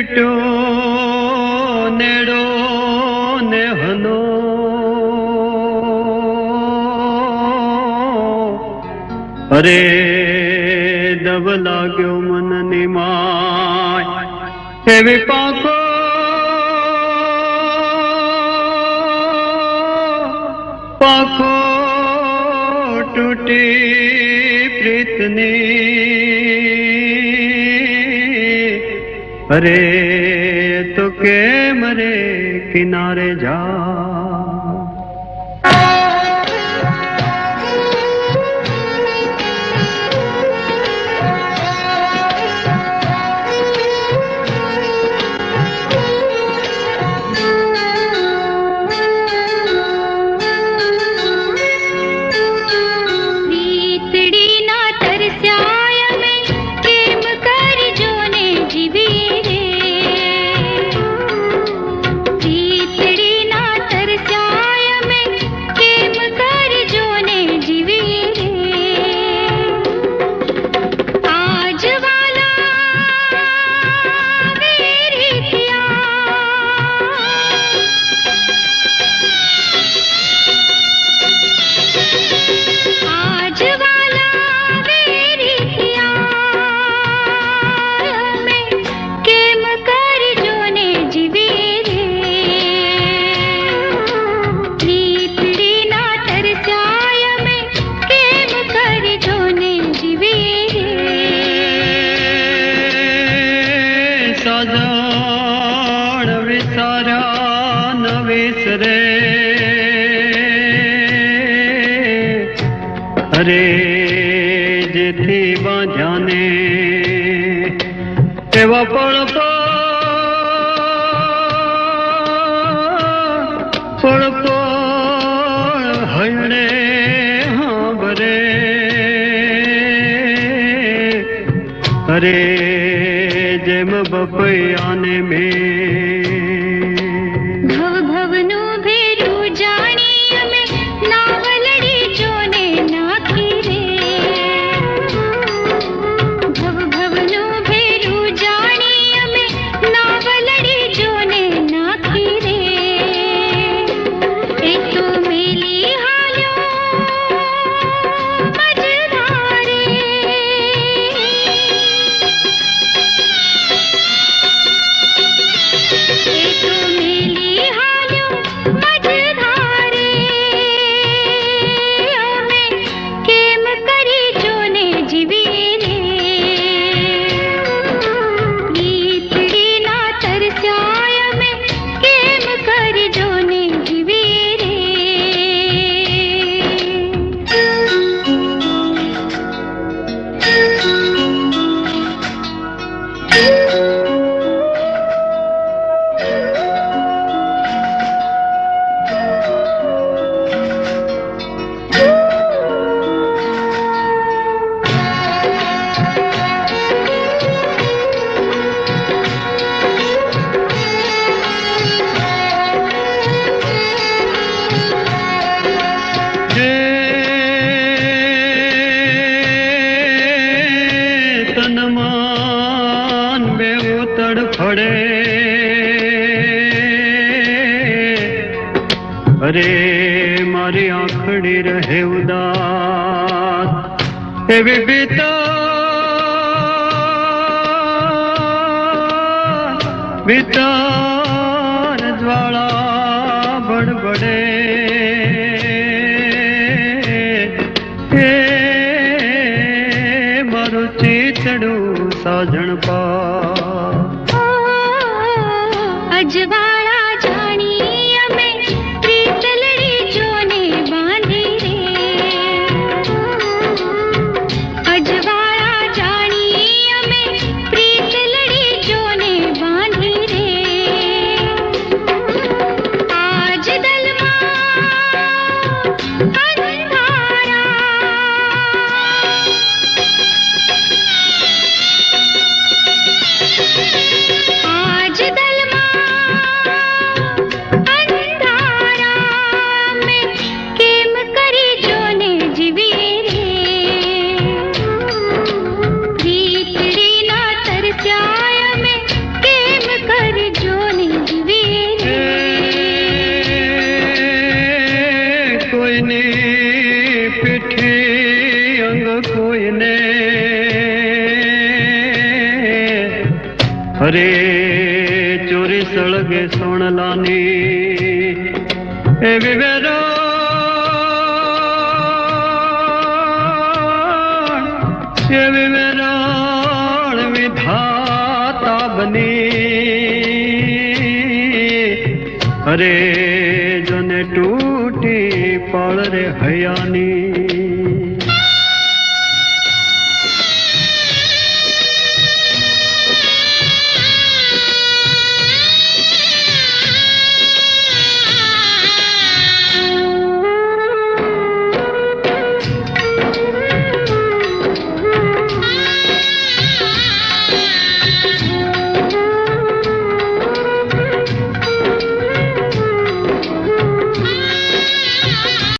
बेटो नेड़ो ने हनो अरे दब लाग्यो मन निमाय एवी पाको पाको टूटी प्रीतनी अरे तो के मरे किनारे जा अरे जेथी बांझाने एवा पड़ हणे हाँ बरे अरे जेम बपयाने में अरे मारी आंखड़ी रहे उदास एवी बीता बीतार ज्वाला बड़बड़े मारो चीतड़ू साजन पा अजवाड़ा आज दलमा કોઈને હરે ચોરી સળગે સોણલાની એવી વેરાણ વિધાતા બની હરે જને તૂટી પળ રે હયાની